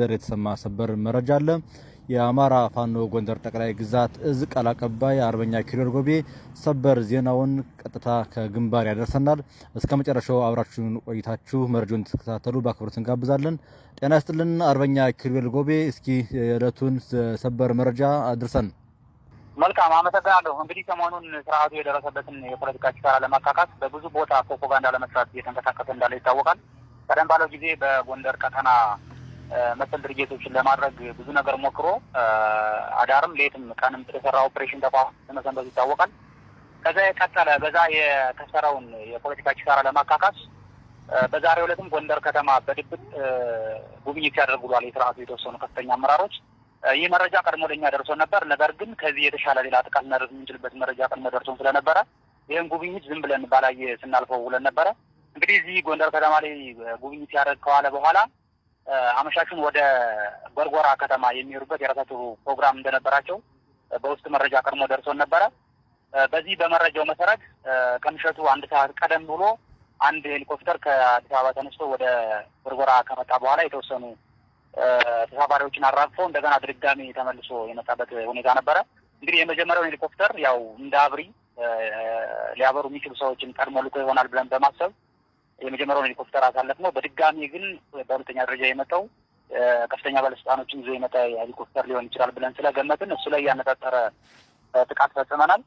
ጎንደር የተሰማ ሰበር መረጃ አለ። የአማራ ፋኖ ጎንደር ጠቅላይ ግዛት እዝ ቃል አቀባይ አርበኛ ኪሪል ጎቤ ሰበር ዜናውን ቀጥታ ከግንባር ያደርሰናል። እስከ መጨረሻው አብራችሁን ቆይታችሁ መረጃውን ተከታተሉ በአክብሮት እንጋብዛለን። ጤና ይስጥልን አርበኛ ኪሪል ጎቤ፣ እስኪ የዕለቱን ሰበር መረጃ አድርሰን። መልካም አመሰግናለሁ። እንግዲህ ሰሞኑን ስርዓቱ የደረሰበትን የፖለቲካ ኪሳራ ለማካካስ በብዙ ቦታ ፕሮፓጋንዳ ለመስራት እየተንቀሳቀሰ እንዳለ ይታወቃል። ቀደም ባለው ጊዜ በጎንደር ቀጠና መሰል ድርጊቶችን ለማድረግ ብዙ ነገር ሞክሮ አዳርም ሌትም ቀንም የተሰራ ኦፕሬሽን ተመሰንበቱ ይታወቃል። ከዛ የቀጠለ በዛ የተሰራውን የፖለቲካ ኪሳራ ለማካካስ በዛሬው ዕለትም ጎንደር ከተማ በድብቅ ጉብኝት ያደርጉሏል የስርዓቱ የተወሰኑ ከፍተኛ አመራሮች። ይህ መረጃ ቀድሞ ለኛ ደርሶ ነበር። ነገር ግን ከዚህ የተሻለ ሌላ ጥቃት እናደርግ የምንችልበት መረጃ ቀድሞ ደርሶን ስለነበረ ይህን ጉብኝት ዝም ብለን ባላየ ስናልፈው ውለን ነበረ። እንግዲህ እዚህ ጎንደር ከተማ ላይ ጉብኝት ያደርግ ከዋለ በኋላ አመሻሹን ወደ ጎርጎራ ከተማ የሚሄዱበት የራሳቸው ፕሮግራም እንደነበራቸው በውስጥ መረጃ ቀድሞ ደርሶን ነበረ። በዚህ በመረጃው መሰረት ከምሽቱ አንድ ሰዓት ቀደም ብሎ አንድ ሄሊኮፕተር ከአዲስ አበባ ተነስቶ ወደ ጎርጎራ ከመጣ በኋላ የተወሰኑ ተሳፋሪዎችን አራግፎ እንደገና ድጋሚ ተመልሶ የመጣበት ሁኔታ ነበረ። እንግዲህ የመጀመሪያው ሄሊኮፕተር ያው እንደ አብሪ ሊያበሩ የሚችሉ ሰዎችን ቀድሞ ልኮ ይሆናል ብለን በማሰብ የመጀመሪያውን ሄሊኮፕተር አሳለፍ ነው። በድጋሚ ግን በሁለተኛ ደረጃ የመጣው ከፍተኛ ባለስልጣኖችን ይዞ የመጣ ሄሊኮፕተር ሊሆን ይችላል ብለን ስለገመትን እሱ ላይ ያነጣጠረ ጥቃት ፈጽመናል።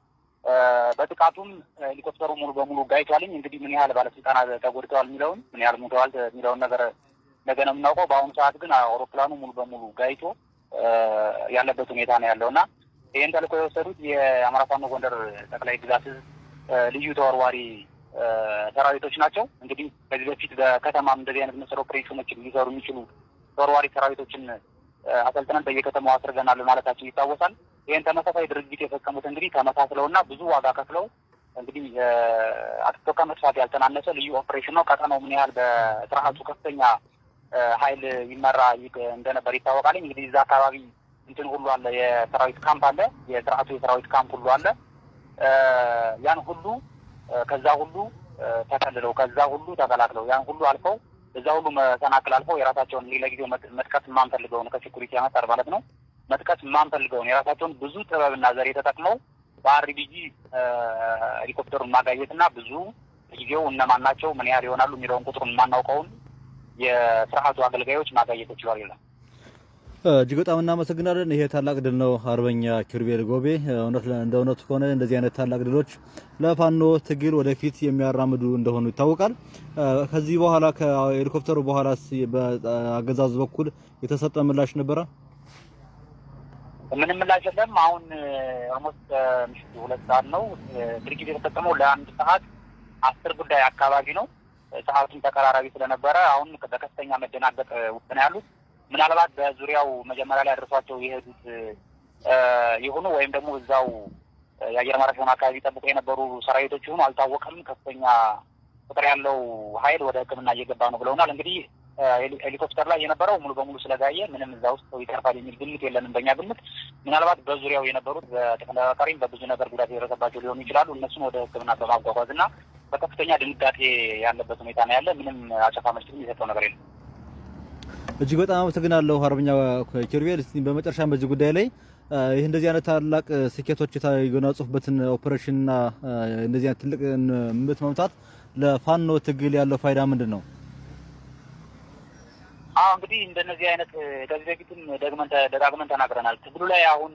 በጥቃቱም ሄሊኮፕተሩ ሙሉ በሙሉ ጋይቷልኝ። እንግዲህ ምን ያህል ባለስልጣናት ተጎድተዋል የሚለውን ምን ያህል ሞተዋል የሚለውን ነገር ነገ ነው የምናውቀው። በአሁኑ ሰዓት ግን አውሮፕላኑ ሙሉ በሙሉ ጋይቶ ያለበት ሁኔታ ነው ያለው እና ይህን ተልዕኮ የወሰዱት የአማራ ፋኖ ጎንደር ጠቅላይ ግዛት ልዩ ተወርዋሪ ሰራዊቶች ናቸው። እንግዲህ ከዚህ በፊት በከተማም እንደዚህ አይነት መሰል ኦፕሬሽኖችን ሊሰሩ የሚችሉ ተወርዋሪ ሰራዊቶችን አሰልጥነን በየከተማው አስርገናል ማለታችን ይታወሳል። ይህን ተመሳሳይ ድርጊት የፈጸሙት እንግዲህ ተመሳስለውና ብዙ ዋጋ ከፍለው እንግዲህ አጥቶ ከመጥፋት ያልተናነሰ ልዩ ኦፕሬሽን ነው። ቀጠናው ምን ያህል በስርዓቱ ከፍተኛ ኃይል ይመራ እንደነበር ይታወቃል። እንግዲህ እዛ አካባቢ እንትን ሁሉ አለ፣ የሰራዊት ካምፕ አለ፣ የስርዓቱ የሰራዊት ካምፕ ሁሉ አለ። ያን ሁሉ ከዛ ሁሉ ተከልለው ከዛ ሁሉ ተከላክለው ያን ሁሉ አልፈው እዛ ሁሉ መሰናክል አልፈው የራሳቸውን ለጊዜው መጥቀስ የማንፈልገውን ከሴኩሪቲ አንፃር ማለት ነው መጥቀስ የማንፈልገውን የራሳቸውን ብዙ ጥበብና ዘዴ ተጠቅመው በአርቢጂ ሄሊኮፕተሩን ማጋየትና ብዙ ጊዜው እነማን ናቸው ምን ያህል ይሆናሉ የሚለውን ቁጥሩን የማናውቀውን የስርዓቱ አገልጋዮች ማጋየት ይችላል ይላል። እጅግ በጣም እናመሰግናለን። ይሄ ታላቅ ድል ነው አርበኛ ኪሪል ጎቤ። እውነቱ ከሆነ እንደዚህ አይነት ታላቅ ድሎች ለፋኖ ትግል ወደፊት የሚያራምዱ እንደሆኑ ይታወቃል። ከዚህ በኋላ ከሄሊኮፕተሩ በኋላስ በአገዛዙ በኩል የተሰጠ ምላሽ ነበረ? ምንም ምላሽ የለም። አሁን ኦልሞስት ምሽቱ 2 ሰዓት ነው። ድርጊት የተፈጸመው ለአንድ ሰዓት 10 ጉዳይ አካባቢ ነው። ሰዓቱን ተቀራራቢ ስለነበረ አሁን በከፍተኛ መደናገጥ ውስጥ ነው ያሉት። ምናልባት በዙሪያው መጀመሪያ ላይ አድርሷቸው የሄዱት ይሁኑ ወይም ደግሞ እዛው የአየር ማረፊያውን አካባቢ ጠብቆ የነበሩ ሰራዊቶች ይሁኑ አልታወቀም። ከፍተኛ ቁጥር ያለው ኃይል ወደ ሕክምና እየገባ ነው ብለውናል። እንግዲህ ሄሊኮፕተር ላይ የነበረው ሙሉ በሙሉ ስለጋየ ምንም እዛ ውስጥ ሰው ይተርፋል የሚል ግምት የለንም በእኛ ግምት። ምናልባት በዙሪያው የነበሩት በተፈናቃሪም በብዙ ነገር ጉዳት የደረሰባቸው ሊሆኑ ይችላሉ። እነሱን ወደ ሕክምና በማጓጓዝ እና በከፍተኛ ድንጋጤ ያለበት ሁኔታ ነው ያለ። ምንም አጸፋ መልስ የሰጠው ነገር የለም። እጅግ በጣም አመሰግናለሁ አርበኛ ኪሪል። እስቲ በመጨረሻም በዚህ ጉዳይ ላይ ይህ እንደዚህ አይነት ታላቅ ስኬቶች የተጎናጸፉበትን ኦፕሬሽንና እንደዚህ አይነት ትልቅ ምት መምታት ለፋኖ ትግል ያለው ፋይዳ ምንድን ነው? እንግዲህ እንደነዚህ አይነት ከዚህ በፊትም ደጋግመን ተናግረናል። ትግሉ ላይ አሁን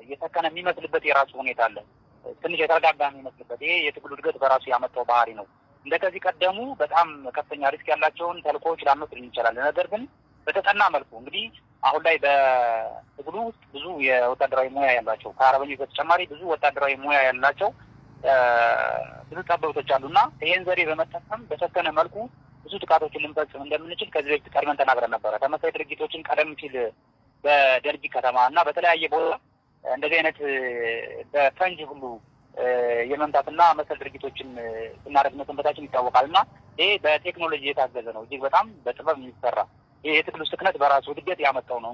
እየተከነ የሚመስልበት የራሱ ሁኔታ አለ። ትንሽ የተረጋጋ የሚመስልበት ይሄ የትግሉ እድገት በራሱ ያመጣው ባህሪ ነው። እንደከዚህ ቀደሙ በጣም ከፍተኛ ሪስክ ያላቸውን ተልእኮዎች ላንወስድ እንችላለን። ነገር ግን በተጠና መልኩ እንግዲህ አሁን ላይ በትግሉ ውስጥ ብዙ የወታደራዊ ሙያ ያላቸው ከአርበኞች በተጨማሪ ብዙ ወታደራዊ ሙያ ያላቸው ብዙ ጠበብቶች አሉና ይሄን ዘዴ በመጠቀም በሰከነ መልኩ ብዙ ጥቃቶችን ልንፈጽም እንደምንችል ከዚህ በፊት ቀድመን ተናግረን ነበረ። ተመሳሳይ ድርጊቶችን ቀደም ሲል በደርጊ ከተማ እና በተለያየ ቦታ እንደዚህ አይነት በፈንጅ ሁሉ የመምታትና መሰል ድርጊቶችን ስናደርግ መሰንበታችን ይታወቃልና ይሄ በቴክኖሎጂ የታገዘ ነው። እጅግ በጣም በጥበብ የሚሰራ ይሄ የትግሉ ስክነት በራሱ እድገት ያመጣው ነው።